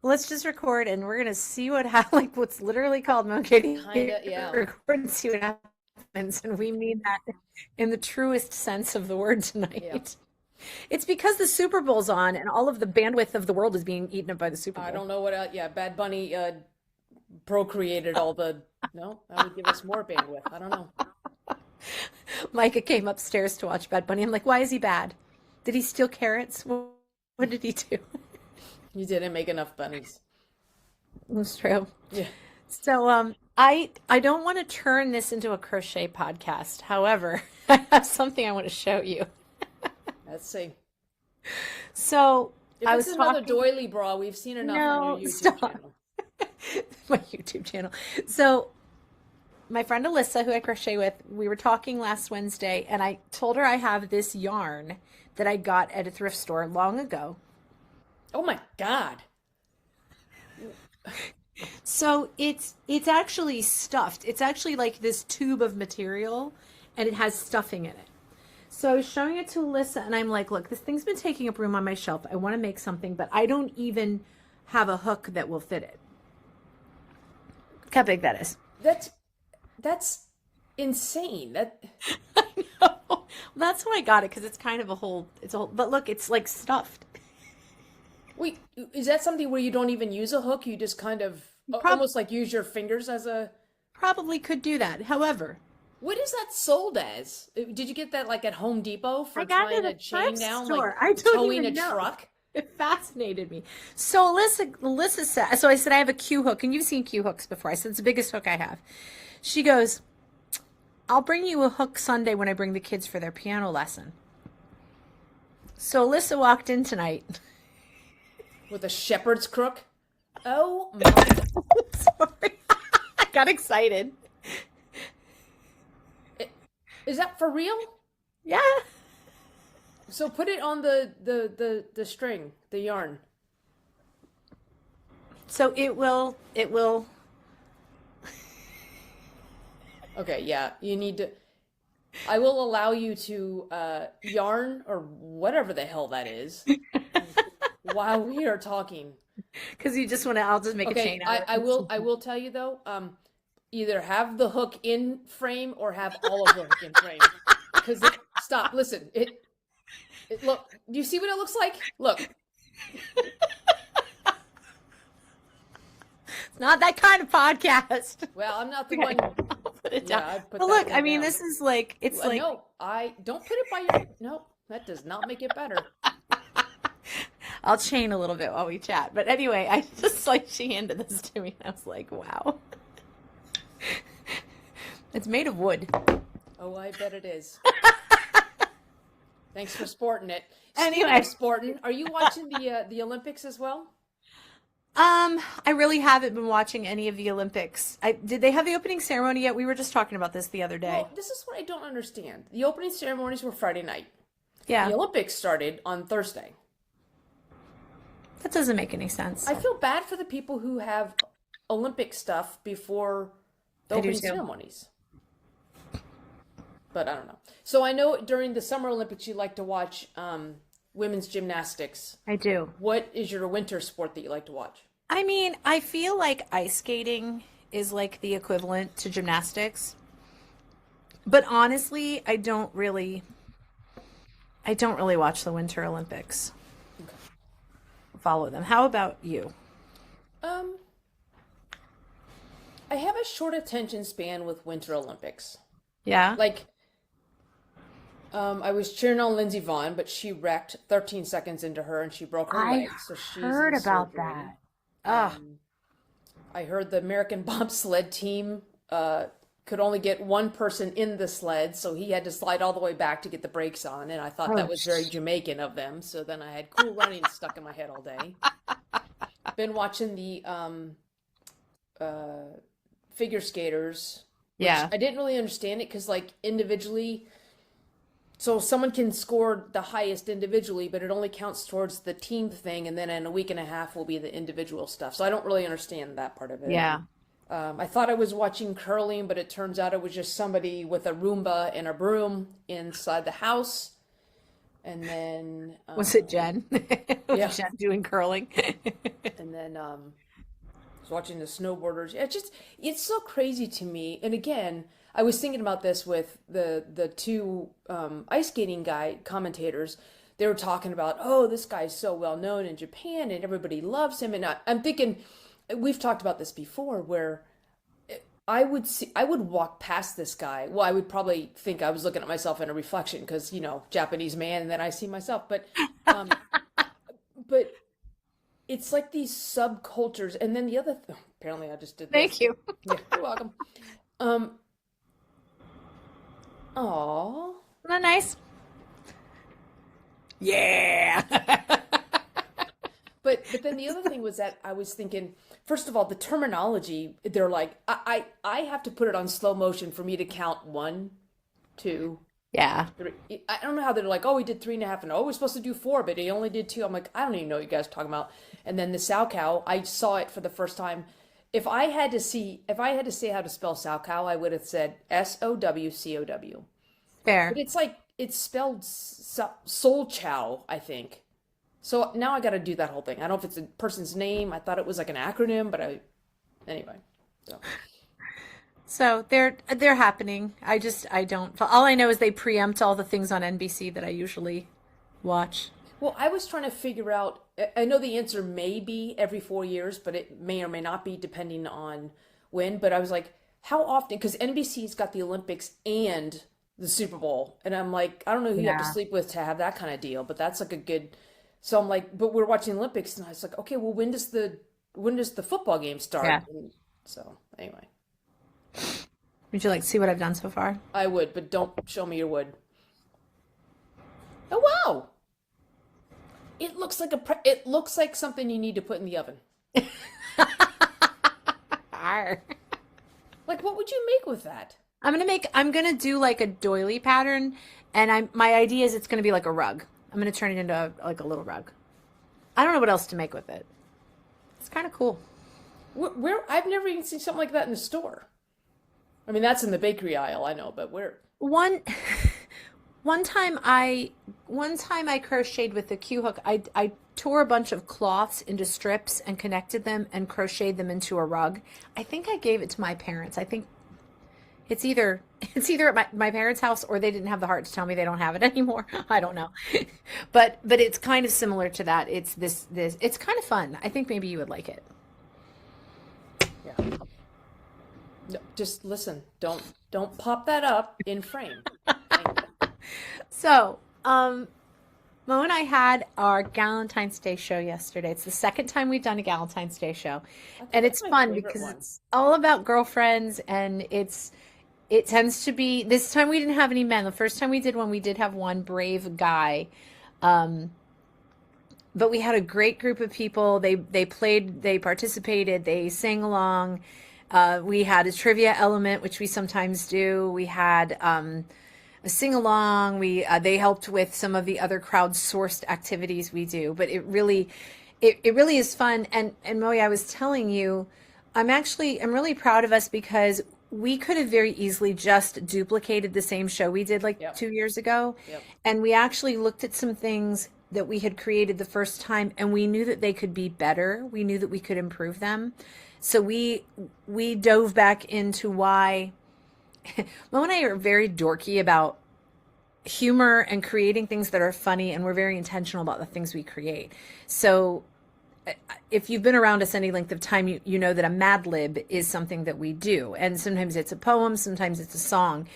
let's just record and we're gonna see what like what's literally called monkey Kinda, yeah. record and see what happens. And we mean that in the truest sense of the word Yeah. tonight. It's because the Super Bowl's on and all of the bandwidth of the world is being eaten up by the Super I Bowl. don't know what yeah, Bad Bunny procreated all the no, that would give us more bandwidth. I don't know. Micah came upstairs to watch Bad Bunny. I'm like, why is he bad? Did he steal carrots? What did he do? You didn't make enough bunnies. That's true. Yeah. So, I don't want to turn this into a crochet podcast. However, I have something I want to show you. Let's see. So, If I it's was another talking. doily bra, we've seen enough on your No, YouTube stop. channel. My YouTube channel. So, my friend Alyssa, who I crochet with, we were talking last Wednesday, and I told her I have this yarn that I got at a thrift store long ago. Oh my God. So it's actually stuffed. It's actually like this tube of material, and it has stuffing in it. So I was showing it to Alyssa, and I'm like, look, this thing's been taking up room on my shelf. I want to make something, but I don't even have a hook that will fit it. Look how big that is. That's that's insane. That I know. Well, that's why I got it because it's kind of it's a whole, but look, it's like stuffed. wait, is that something where you don't even use a hook? You just kind of Prob almost like use your fingers as a Probably could do that. However, what is that sold as? Did you get that like at Home Depot I for got it tying at a a chain thrift down, like store. I don't towing a even know. truck? It fascinated me. So Alyssa said, so I said, I have a Q hook, and you've seen Q hooks before. I said, it's the biggest hook I have. She goes, I'll bring you a hook Sunday when I bring the kids for their piano lesson. So Alyssa walked in tonight. With a shepherd's crook? Oh my. Sorry. I got excited. I- Is that for real? Yeah. So put it on the string, the yarn. So it will, Okay, yeah, you need to. I will allow you to yarn or whatever the hell that is while we are talking. because you just want to, I'll just make a Okay, chain out of I it. will tell you though, either have the hook in frame or have all of the hook in frame. Because stop, listen, it look. Do you see what it looks like? Look, It's not that kind of podcast. well, I'm not the Okay, one. I'll put it down. Yeah, I put But that look, I one mean, down. this is like, it's like, No, I don't put it by your. No, that does not make it better. I'll chain a little bit while we chat. But anyway, I just like, she handed this to me and I was like, wow. It's made of wood. Oh, I bet it is. Thanks for sporting it. Speaking of Anyway, sporting, are you watching the Olympics as well? I really haven't been watching any of the Olympics. Did they have the opening ceremony yet? We were just talking about this the other day. Well, this is what I don't understand. The opening ceremonies were Friday night. The Yeah, Olympics started on Thursday. that doesn't make any sense. I feel bad for the people who have Olympic stuff before the I do opening too. ceremonies. But I don't know. So I know during the Summer Olympics you like to watch women's gymnastics. I do. What is your winter sport that you like to watch? I mean, I feel like ice skating is like the equivalent to gymnastics. But honestly, I don't really watch the Winter Olympics. Follow them. How about you? Um, I have a short attention span with Winter Olympics. Yeah? Like, I was cheering on Lindsey Vonn, but she wrecked 13 seconds into her and she broke her I leg, so she's heard in about surgery. that. Ugh. I heard the American bobsled team could only get one person in the sled, so he had to slide all the way back to get the brakes on, and I thought that Oh, was very Jamaican of them. So then I had Cool Running stuck in my head all day. Been watching the uh, figure skaters, which yeah. I didn't really understand it because like individually, so someone can score the highest individually, but it only counts towards the team thing, and then in a week and a half will be the individual stuff. So I don't really understand that part of it. Yeah. I thought I was watching curling, but it turns out it was just somebody with a Roomba and a broom inside the house. and then Was it Jen? yeah, Was Jen doing curling? and then I was watching the snowboarders. Yeah, it's so crazy to me. And again, I was thinking about this with the two ice skating guy commentators. They were talking about, oh, this guy's so well known in Japan and everybody loves him. And I'm thinking, we've talked about this before, where I would walk past this guy. Well, I would probably think I was looking at myself in a reflection because, Japanese man, and then I see myself. Um, but it's like these subcultures. And then the other, apparently I just did this. Thank you. Yeah, you're welcome. Um, aw. Isn't that nice? Yeah. But then the other thing was that I was thinking, first of all, the terminology, they're like, I have to put it on slow motion for me to count one, two, Yeah. three. I don't know how they're like, oh, we did three and a half, and oh, we're supposed to do four, but he only did two. I'm like, I don't even know what you guys are talking about. And then the Salchow, I saw it for the first time. If I had to say how to spell Salchow, I would have said Sowcow. But Fair. it's like it's spelled Soul Chow, I think. So now I got to do that whole thing. I don't know if it's a person's name. I thought it was like an acronym, but anyway. So So they're happening. I don't. All I know is they preempt all the things on NBC that I usually watch. well, I was trying to figure out. I know the answer may be every 4 years, but it may or may not be depending on when. But I was like, how often? Because NBC's got the Olympics and the Super Bowl, and I'm like, I don't know who you have to Yeah. sleep with to have that kind of deal, but that's like a good. So I'm like, but we're watching the Olympics, and I was like, okay, well, when does the football game start? Yeah. And so anyway, Would you like to see what I've done so far? I would, but don't show me your wood. Oh wow, it looks like something you need to put in the oven. Arr. Like, what would you make with that? I'm gonna do like a doily pattern, and my idea is it's gonna be like a rug. I'm gonna turn it into like a little rug. I don't know what else to make with it. It's kind of cool. Where I've never even seen something like that in the store. I mean, that's in the bakery aisle, I know, but where? One one time I crocheted with the Q hook. I tore a bunch of cloths into strips and connected them and crocheted them into a rug. I think I gave it to my parents. I think it's either at my parents' house or they didn't have the heart to tell me they don't have it anymore. I don't know. But it's kind of similar to that. It's this it's kind of fun. I think maybe you would like it. Yeah. No, just listen. Don't pop that up in frame. Thank you. So, Mo and I had our Galentine's Day show yesterday. It's the second time we've done a Galentine's Day show. I think And that's it's my fun favorite because one. it's all about girlfriends and it tends to be this time we didn't have any men. The first time we did one, we did have one brave guy. Um, but we had a great group of people. They played, they participated, they sang along. We had a trivia element, which we sometimes do. We had a sing along. We They helped with some of the other crowdsourced activities we do. But it really is fun. And Moe, I was telling you, I'm really proud of us because we could have very easily just duplicated the same show we did like Yep. 2 years ago. Yep. And we actually looked at some things that we had created the first time and we knew that they could be better. We knew that we could improve them. So we dove back into why Mo and I are very dorky about humor and creating things that are funny, and we're very intentional about the things we create. So if you've been around us any length of time, you know that a Mad Lib is something that we do. And sometimes it's a poem, sometimes it's a song.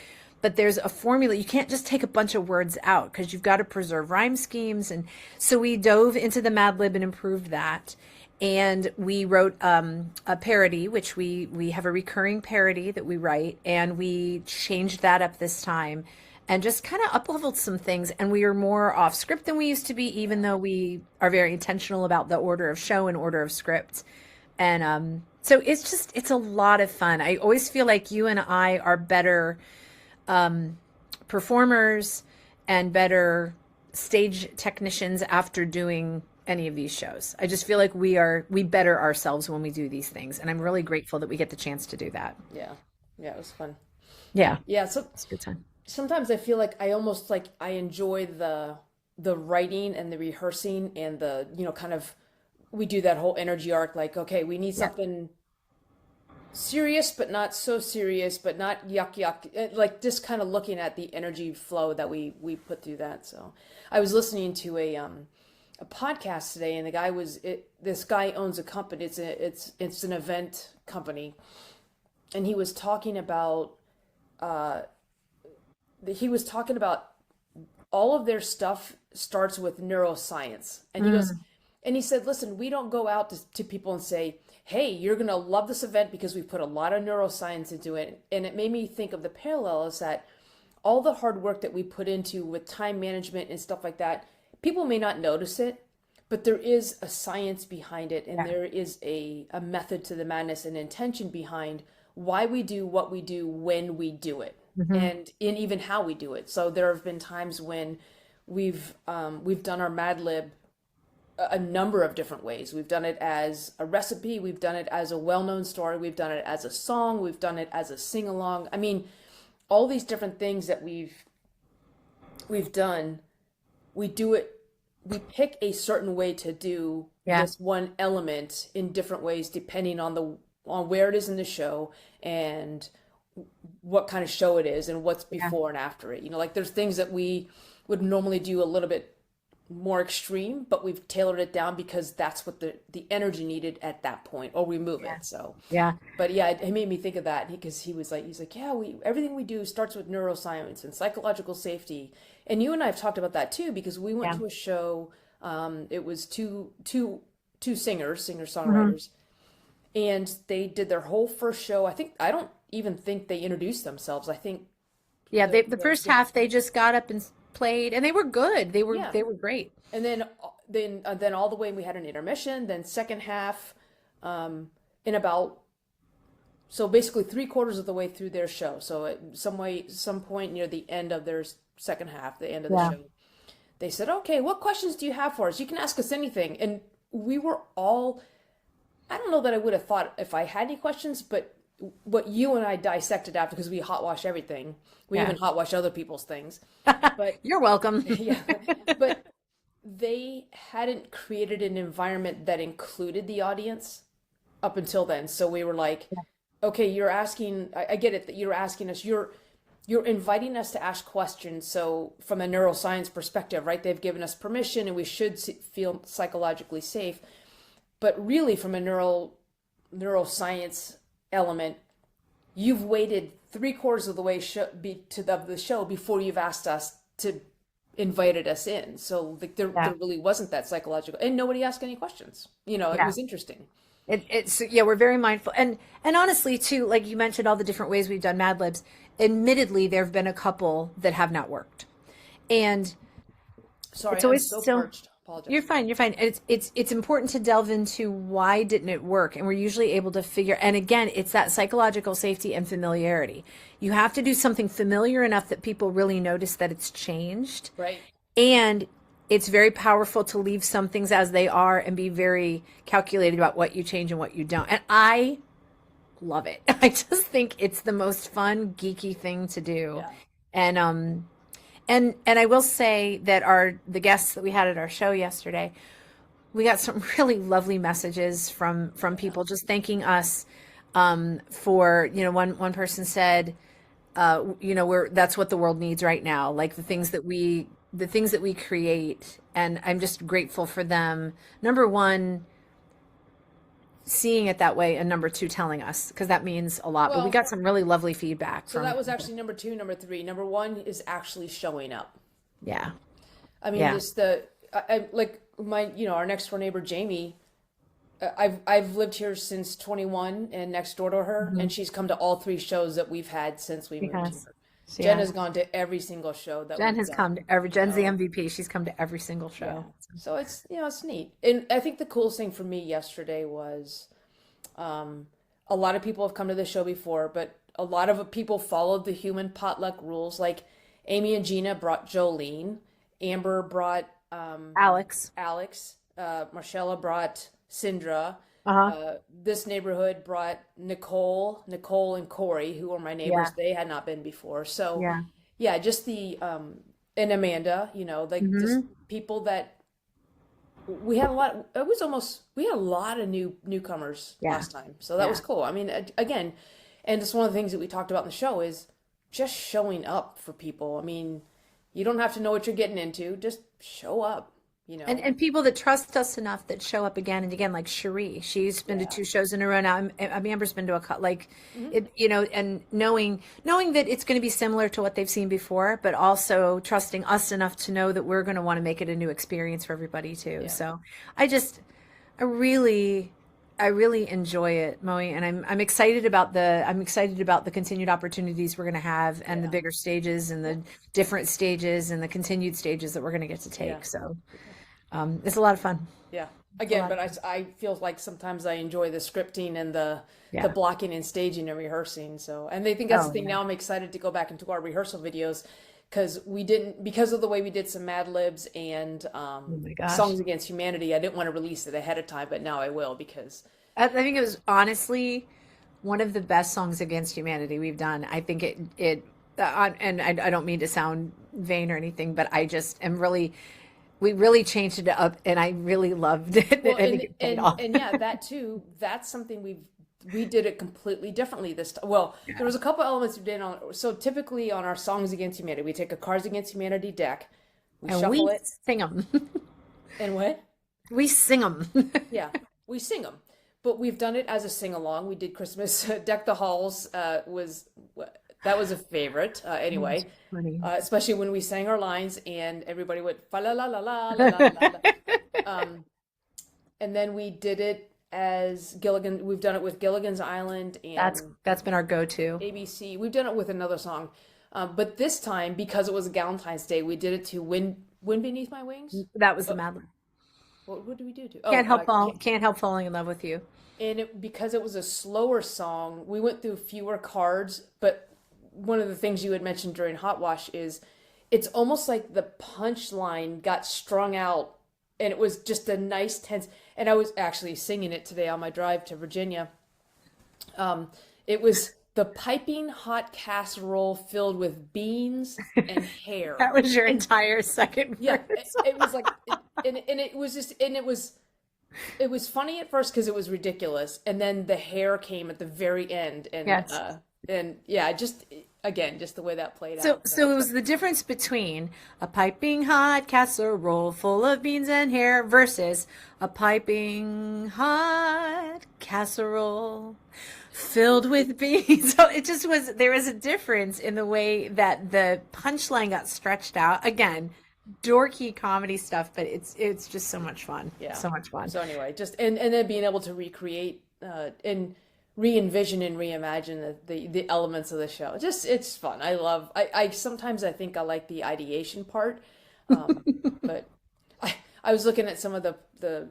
But there's a formula. You can't just take a bunch of words out because you've got to preserve rhyme schemes. And so we dove into the Mad Lib and improved that. And we wrote a parody, which we have a recurring parody that we write. And we changed that up this time and just kind of up-leveled some things. And we are more off script than we used to be, even though we are very intentional about the order of show and order of script. And so it's a lot of fun. I always feel like you and I are better performers and better stage technicians after doing any of these shows. I just feel like we better ourselves when we do these things. And I'm really grateful that we get the chance to do that. Yeah. Yeah, it was fun. Yeah, Yeah, so it's a good time. sometimes I feel like I almost like I enjoy the writing and the rehearsing and the, kind of, we do that whole energy arc, like, okay, we need Yeah. something serious, but not so serious, but not yuck yuck. Like just kind of looking at the energy flow that we put through that. So I was listening to a podcast today, and the guy this guy owns a company. It's an event company, and uh, he was talking about all of their stuff starts with neuroscience. And he said, listen, we don't go out to people and say, hey, you're going to love this event because we put a lot of neuroscience into it. And it made me think of the parallel is that all the hard work that we put into with time management and stuff like that, people may not notice it, but there is a science behind it. And Yeah. there is a method to the madness and intention behind why we do what we do when we do it, Hmm. and in even how we do it. So there have been times when we've done our Mad Lib a number of different ways. We've done it as a recipe, we've done it as a well-known story, we've done it as a song, we've done it as a sing-along. I mean, all these different things that we've done, we do it, we pick a certain way to do Yeah. this one element in different ways depending on where it is in the show and what kind of show it is and what's Yeah. before and after it. Like there's things that we would normally do a little bit more extreme, but we've tailored it down because that's what the energy needed at that point, or we move Yeah. it. So, Yeah. but yeah, it made me think of that because he's like, yeah, everything we do starts with neuroscience and psychological safety. And you and I have talked about that too, because we went Yeah. to a show. It was two Hmm. singer-songwriters, and they did their whole first show. I don't even think they introduced themselves. I think Yeah. The the first half they just got up and played, and they were good. They were yeah. they were great. And then all the way we had an intermission. Then second half, in about so basically three-quarters of the way through their show. So at some point near the end of their second half, the end of the Yeah. show, they said, "Okay, what questions do you have for us? You can ask us anything." And we were all, I don't know that I would have thought if I had any questions, but what you and I dissected after, because we hot wash everything. We Yeah. even hot wash other people's things. But You're welcome. yeah, but they hadn't created an environment that included the audience up until then. So we were like, okay, you're asking, I get it that you're asking us, you're inviting us to ask questions. So from a neuroscience perspective, right? They've given us permission and we should feel psychologically safe. But really from a neuroscience element, you've waited three-quarters of the way the show before you've asked us to invited us in. So like Yeah. there really wasn't that psychological, and nobody asked any questions. It Yeah. was interesting. It's yeah, we're very mindful, and honestly too, like you mentioned, all the different ways we've done Mad Libs. Admittedly, there have been a couple that have not worked, and Sorry, it's I'm always so still. parched. Apologize. You're fine. You're fine. And it's important to delve into why didn't it work, and we're usually able to figure. And again, it's that psychological safety and familiarity. You have to do something familiar enough that people really notice that it's changed, Right. and it's very powerful to leave some things as they are and be very calculated about what you change and what you don't. And I love it. I just think it's the most fun, geeky thing to do. Yeah. And and I will say that the guests that we had at our show yesterday, we got some really lovely messages from people just thanking us for, one person said, we're that's what the world needs right now, like the things that we create, and I'm just grateful for them. Number one, seeing it that way, and number two, telling us, because that means a lot. But we Well, got some really lovely feedback so from that was people. actually number two. Number three. Number one is actually showing up. Yeah. I mean, Yeah. just like our next door neighbor Jamie. I've lived here since 21 and next door to her, Mhm. and she's come to all three shows that we've had since we moved Because here. Jen yeah. has gone to every single show that Jen we've has come done. to Jen's the So MVP. She's come to every single yeah, show. so it's neat, and I think the coolest thing for me yesterday was a lot of people have come to the show before, but a lot of people followed the human potluck rules. Like Amy and Gina brought Jolene, Amber brought Alex. Alex, Marcella brought Sindra. Uh-huh. This neighborhood brought Nicole and Corey, who were my neighbors. Yeah. They had not been before. So Yeah. yeah, just and Amanda, like just people that we had a lot. We had a lot of newcomers Yeah. last time, so that was Yeah. cool. I mean, again, and just one of the things that we talked about in the show is just showing up for people. I mean, you don't have to know what you're getting into, just show up, you know. And people that trust us enough that show up again and again, like Cherie, she's been to Yeah. 2 shows in a row now. Amber's been to a cut, like Hmm. it, and knowing that it's going to be similar to what they've seen before, but also trusting us enough to know that we're going to want to make it a new experience for everybody too. Yeah. So I just, I really, I really enjoy it, Moe, and I'm excited about the continued opportunities we're going to have and the Yeah. bigger stages and the different stages and the continued stages that we're going to get to Yeah. take. So. It's a lot of fun. Yeah. It's a Again, lot but of fun. I feel like sometimes I enjoy the scripting and the Yeah. blocking and staging and rehearsing. So, and they think that's the Oh thing. yeah. Now I'm excited to go back into our rehearsal videos because of the way we did some Mad Libs and Oh my gosh. Songs Against Humanity. I didn't want to release it ahead of time, but now I will because I think it was honestly one of the best songs against humanity we've done. I think and I don't mean to sound vain or anything, but I just am really, we really changed it up and I really loved it. well, I think it paid off. and yeah, that too. That's something we did it completely differently this time. Well, Yeah. there was a couple elements we did on. So typically on our Songs Against Humanity, we take a Cards Against Humanity deck, we And shuffle we it, sing them. and what? We sing them. Yeah, we sing them. But we've done it as a sing along. We did Christmas Deck the Halls. That was a favorite. Anyway, Funny. especially when we sang our lines and everybody went fa la la la la la la la. And then we did it as Gilligan. We've done it with Gilligan's Island and That's been our go-to. ABC. We've done it with another song, but this time because it was a Galentine's Day, we did it to "Wind Beneath My Wings." That was the Mad Lib. What did we do to? Can't help falling in love with you. And because it was a slower song, we went through fewer cards. But one of the things you had mentioned during Hot Wash is it's almost like the punchline got strung out, and it was just a nice tense. And I was actually singing it today on my drive to Virginia. It was the piping hot casserole filled with beans and hair. That was your entire second Yeah, verse. it was like, and it was just, and it was funny at first because it was ridiculous, and then the hair came at the very end, Yes. and yeah, just again, just the way that played So, out. so it was the difference between a piping hot casserole full of beans and hair versus a piping hot casserole filled with beans. So it just was, there was a difference in the way that the punchline got stretched out. Again, dorky comedy stuff, but it's just so much fun. Yeah. So much fun. So anyway, just and then being able to recreate and re-envision and reimagine the elements of the show. Just it's fun. I sometimes I think I like the ideation part, but I was looking at some of the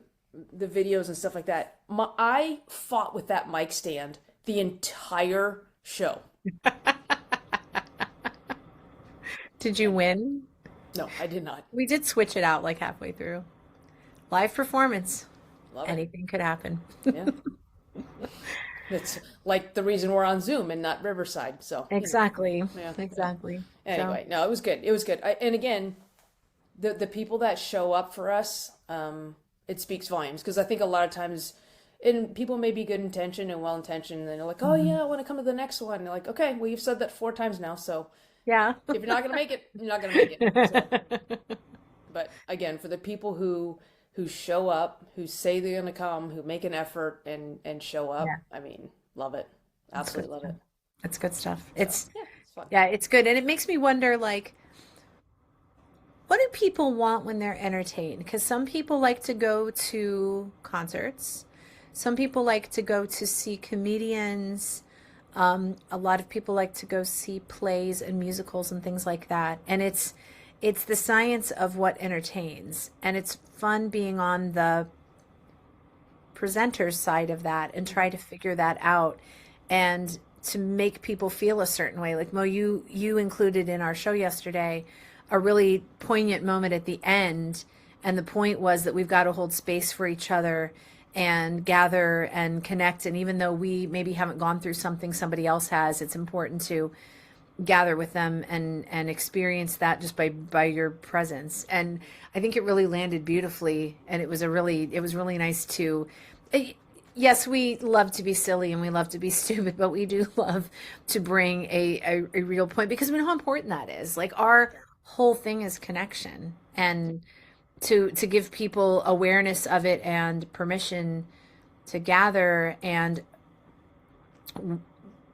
videos and stuff like that. I fought with that mic stand the entire show. Did you win? No, I did not. We did switch it out like halfway through. Live performance. Love it. Anything could happen. Yeah. It's like the reason we're on Zoom and not Riverside. So Exactly. yeah. Exactly. Anyway, no, it was good. It was good. And again, the people that show up for us, it speaks volumes because I think a lot of times, and people may be good intention and well intentioned, and they're like, "Oh yeah, I want to come to the next one." And they're like, "Okay, well you've said that 4 times now, so Yeah. if you're not gonna make it, you're not gonna make it." So, but again, for the people who show up, who say they're gonna come, who make an effort and show up, Yeah. I mean, love it, absolutely love it. It's good stuff. So It's yeah, it's fun. Yeah, it's good. And it makes me wonder, like, what do people want when they're entertained? Because some people like to go to concerts. Some people like to go to see comedians. A lot of people like to go see plays and musicals and things like that. And it's the science of what entertains. And it's fun being on the presenter's side of that and try to figure that out and to make people feel a certain way. Like Mo, you included in our show yesterday a really poignant moment at the end, and the point was that we've got to hold space for each other and gather and connect. And even though we maybe haven't gone through something somebody else has, it's important to gather with them and experience that just by your presence. And I think it really landed beautifully, and it was really nice to yes, we love to be silly and we love to be stupid, but we do love to bring a real point because we know how important that is. Like our whole thing is connection, and to give people awareness of it and permission to gather and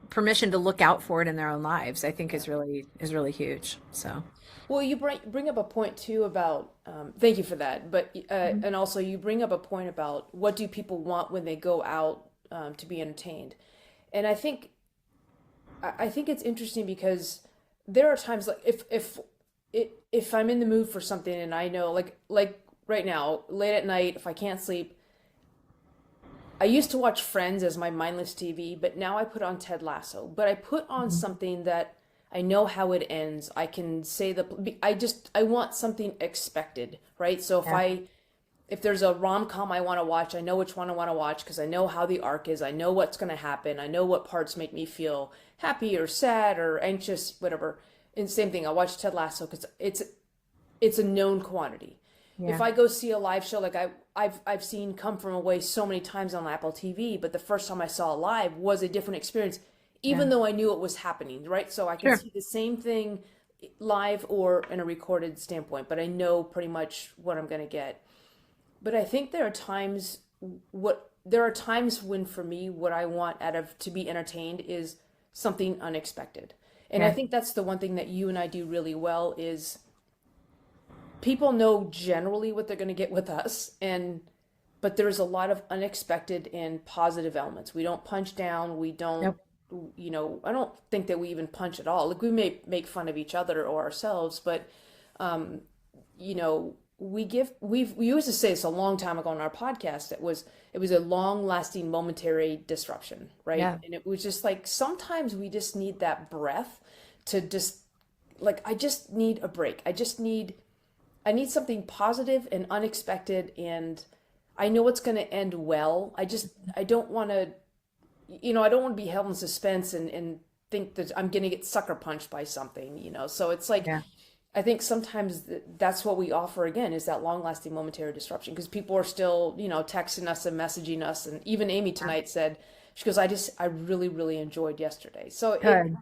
permission to look out for it in their own lives, I think is really huge. So Well, you bring up a point too about thank you for that, but and also you bring up a point about what do people want when they go out to be entertained, and I think it's interesting because there are times like if I'm in the mood for something and I know like right now late at night if I can't sleep. I used to watch Friends as my mindless TV, but now I put on Ted Lasso. But I put on something that I know how it ends. I can say I want something expected, right? So yeah, if there's a rom-com I want to watch, I know which one I want to watch because I know how the arc is. I know what's going to happen. I know what parts make me feel happy or sad or anxious, whatever. And same thing, I watch Ted Lasso because it's a known quantity. If yeah, I go see a live show, like I've seen Come From Away so many times on Apple TV, but the first time I saw it live was a different experience, yeah. even though I knew it was happening, right? So I can Sure. see the same thing live or in a recorded standpoint, but I know pretty much what I'm going to get. But I think there are times when for me what I want out of to be entertained is something unexpected. And I Yeah. think that's the one thing that you and I do really well is people know generally what they're going to get with us and but there's a lot of unexpected and positive elements. We don't punch down, we don't Nope. I don't think that we even punch at all. Like we may make fun of each other or ourselves, but we used to say this a long time ago on our podcast. It was a long lasting momentary disruption, right? Yeah. And it was just like sometimes we just need that breath to just like I just need a break. I need something positive and unexpected, and I know it's going to end well. I don't want to, I don't want to be held in suspense and think that I'm going to get sucker punched by something. So it's like, Yeah. I think sometimes that's what we offer again is that long lasting momentary disruption because people are still, texting us and messaging us. And even Amy tonight said, she goes, I really, really enjoyed yesterday. So Good.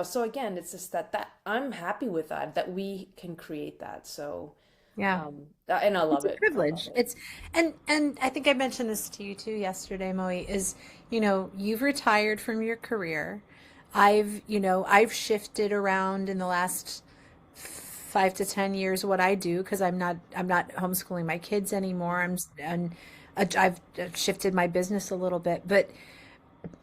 so again, it's just that I'm happy with that we can create that. So, Yeah. and I It's love a it. I love privilege. it. And I think I mentioned this to you too yesterday, Moe, is, you've retired from your career. I've shifted around in the last 5 to 10 years what I do because I'm not homeschooling my kids anymore. And I've shifted my business a little bit, but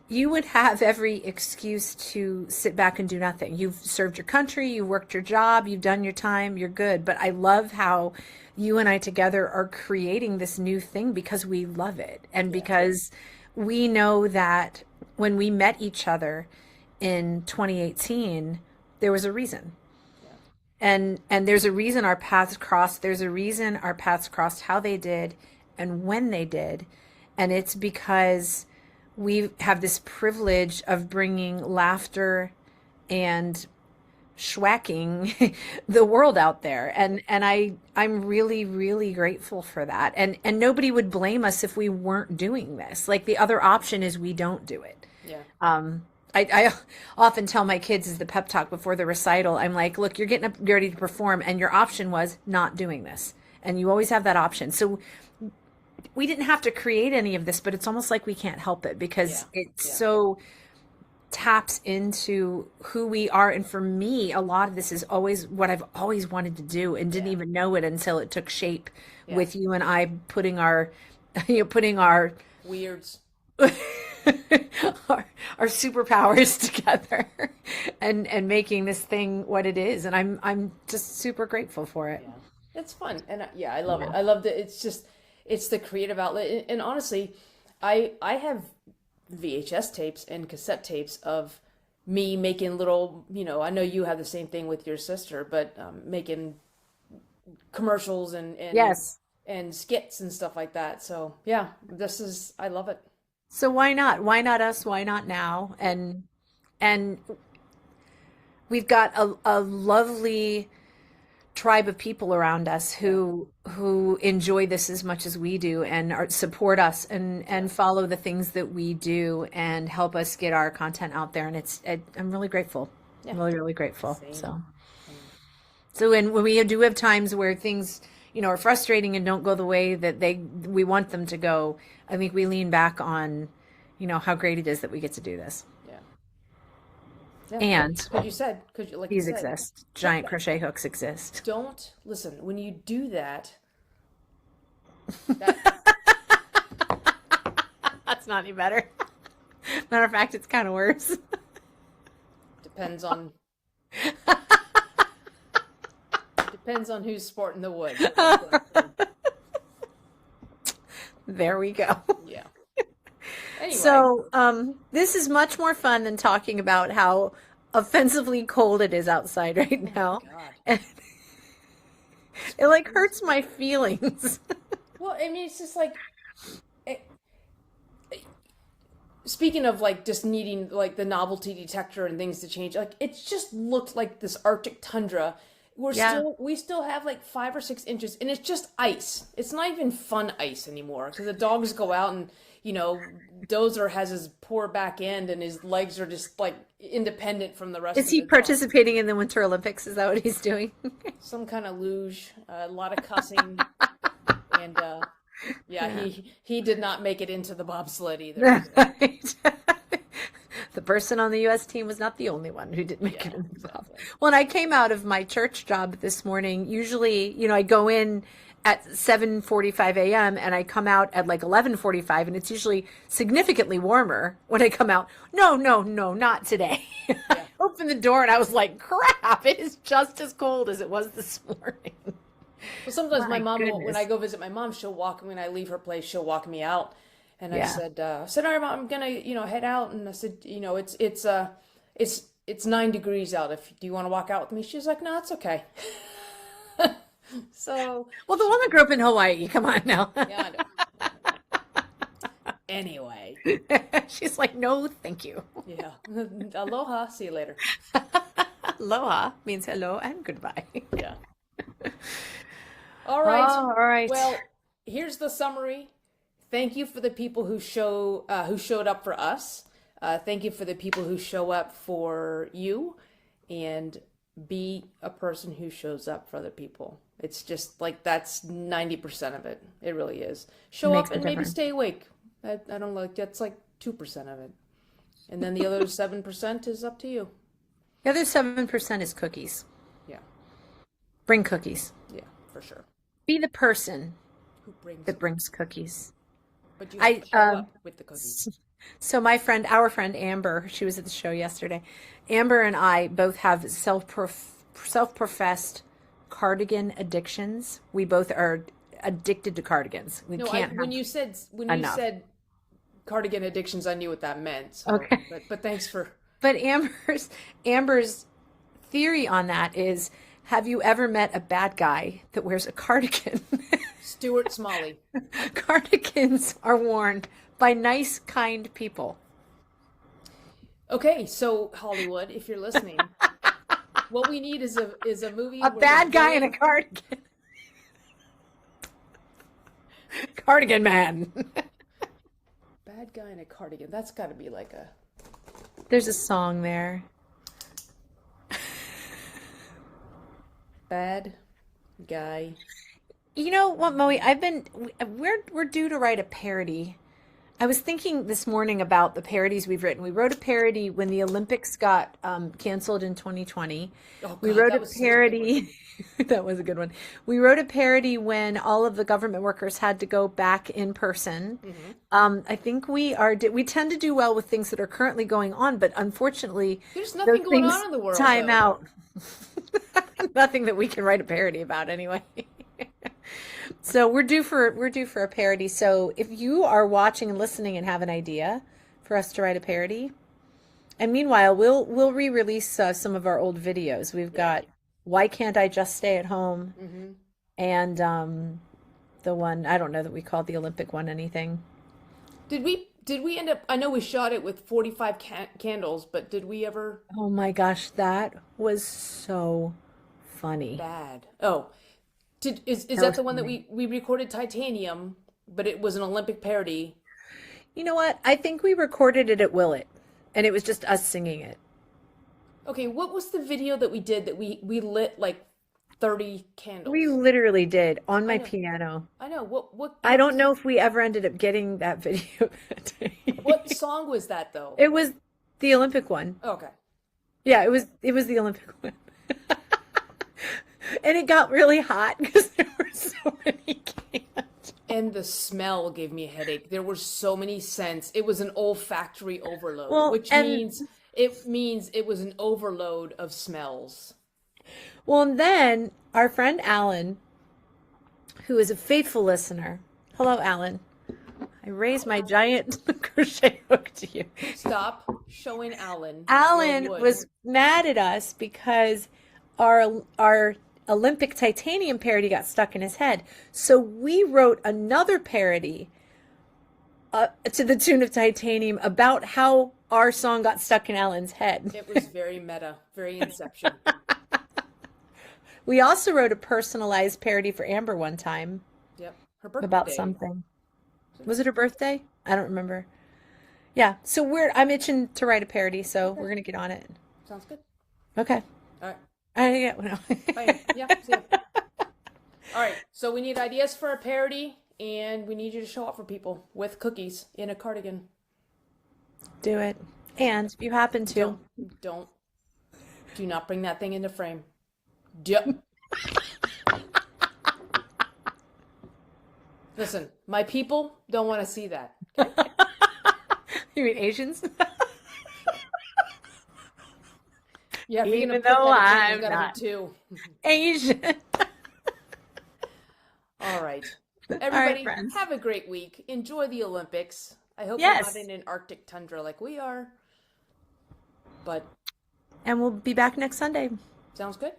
you would have every excuse to sit back and do nothing. You've served your country, you've worked your job, you've done your time, you're good. But I love how you and I together are creating this new thing because we love it. And Yeah. because we know that when we met each other in 2018, there was a reason. Yeah. And there's a reason our paths crossed. There's a reason our paths crossed how they did and when they did. And it's because we have this privilege of bringing laughter and schwacking the world out there. And I'm really, really grateful for that. And nobody would blame us if we weren't doing this. Like the other option is we don't do it. Yeah. I often tell my kids as the pep talk before the recital, I'm like, look, you're getting up ready to perform, and your option was not doing this. And you always have that option. So we didn't have to create any of this, but it's almost like we can't help it Yeah. because it Yeah. so taps into who we are. And for me, a lot of this is always what I've always wanted to do and didn't Yeah. even know it until it took shape Yeah. with you and I putting our, putting our Weirds. our, our superpowers together and making this thing what it is. And I'm just super grateful for it. Yeah. It's fun. And yeah, I love it. Yeah. I love that it's the creative outlet. And honestly, I have VHS tapes and cassette tapes of me making little, I know you have the same thing with your sister, but making commercials Yes. and skits and stuff like that. So yeah, I love it. So why not? Why not us? Why not now? And we've got a lovely tribe of people around us Yeah. who enjoy this as much as we do and support us Yeah. and follow the things that we do and help us get our content out there. And I'm really grateful. Yeah. I'm really, really grateful. Same. So, Same. so when we do have times where things, are frustrating and don't go the way that we want them to go, I think we lean back on, how great it is that we get to do this. Yeah. Yeah. And Because you said, because like you these said, exist. yeah, Giant crochet hooks exist. don't listen. When you do that, that That's not any better. Matter of fact, it's kind of worse. depends on depends on who's sporting the wood. There we go. Yeah. Anyway, So, this is much more fun than talking about how offensively cold it is outside right now. God. And it like hurts my feelings. Well, I mean, it's just like, it, speaking of like just needing like the novelty detector and things to change, like it just looked like this Arctic tundra. Yeah. We still have like 5 or 6 inches, and it's just ice. It's not even fun ice anymore because the dogs go out and Dozer has his poor back end and his legs are just like independent from the rest Is of he the dog. participating in the Winter Olympics? Is that what he's doing? Some kind of luge, a lot of cussing, and yeah, Yeah. he did not make it into the bobsled either. So, Right. The person on the U.S. team was not the only one who didn't make yeah, it in the club. exactly. When I came out of my church job this morning, usually, I go in at 7:45 a.m. and I come out at like 11:45, and it's usually significantly warmer when I come out. No, no, no, not today. I Yeah. opened the door and I was like, crap, it is just as cold as it was this morning. Well, sometimes My my mom will, when goodness. I go visit my mom, she'll walk when I leave her place, she'll walk me out. And Yeah. I said, all right, Mom, I'm gonna, head out. And I said, it's 9 degrees out. Do you want to walk out with me? She's like, no, it's okay. So Well, the woman grew up in Hawaii. Come on now. yeah, I know. Anyway, She's like, no, thank you. yeah. Aloha. See you later. Aloha means hello and goodbye. Yeah. All right. All right. Well, here's the summary. Thank you for the people who showed up for us. Thank you for the people who show up for you, and be a person who shows up for other people. It's just like that's 90% of it. It really is. Show Makes up a and maybe difference. stay awake. I don't like that's like 2% of it, and then the other 7% is up to you. The other 7% is cookies. Yeah, Bring cookies. yeah, for sure. Be the person Who brings that them? brings cookies. But you have I to show up with the cookies. so our friend Amber, she was at the show yesterday. Amber and I both have self-professed cardigan addictions. We both are addicted to cardigans. We No, can't when have you enough. said cardigan addictions, I knew what that meant. So, Okay. but thanks for But Amber's theory on that is, have you ever met a bad guy that wears a cardigan? Stuart Smalley. Cardigans are worn by nice, kind people. Okay, so Hollywood, if you're listening, what we need is a movie A where bad the guy in a villain- cardigan. Cardigan man. bad guy in a cardigan. That's got to be like a There's a song there. bad guy. You know what, Moe? We're due to write a parody. I was thinking this morning about the parodies we've written. We wrote a parody when the Olympics got canceled in 2020. Oh We God, wrote that a was such a good one. parody. That was a good one. We wrote a parody when all of the government workers had to go back in person. I think we tend to do well with things that are currently going on, but unfortunately, There's those nothing going things on in the world, time though. out. Nothing that we can write a parody about anyway. So we're due for a parody. So if you are watching and listening and have an idea for us to write a parody, and meanwhile we'll re-release some of our old videos. We've got Why Can't I Just Stay at Home, Hmm. and the one I don't know that we called the Olympic one anything. Did we Did we end up? I know we shot it with 45 candles, but did we ever Oh my gosh, that was so funny. bad? Oh, is That that was the one that funny. we recorded titanium, but it was an Olympic parody? You know what? I think we recorded it at Willet, and it was just us singing it. Okay, what was the video that we did that we lit like 30 We candles? literally did on I my know, piano. I know. I What don't was know if we ever ended up getting that video that what day. song was that though? It was the Olympic one. Okay. Yeah, it was the Olympic one. And it got really hot because there were so many cans. And the smell gave me a headache. There were so many scents. It was an olfactory overload, Well, which and means it was an overload of smells. and then our friend Alan, who is a faithful listener. Hello, Alan. I raised my giant crochet hook to you. Stop showing Alan your Alan wood. was mad at us because our Olympic titanium parody got stuck in his head. So we wrote another parody to the tune of Titanium about how our song got stuck in Alan's head. It was very meta, very Inception. We also wrote a personalized parody for Amber one time Yep. Her about birthday. something. Was it her birthday? I don't remember. Yeah, so I'm itching to write a parody, so Okay. we're gonna get on it. Sounds good. Okay. All right. I well, Bye. Yeah. See ya. All right. So we need ideas for a parody, and we need you to show up for people with cookies in a cardigan. do it. And if you happen to, Don't. Do not bring that thing into frame. Yep. Listen, my people don't want to see that. Okay? you mean Asians? Yeah, if you're Even gonna put though that in frame, I'm there's gotta not be two. Asian. All right. All right, Everybody, friends. have a great week. Enjoy the Olympics. I hope you're not Yes. in an Arctic tundra like we are, but And we'll be back next Sunday. sounds good.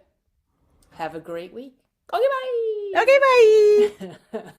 Have a great week. Okay, Okay, bye. bye.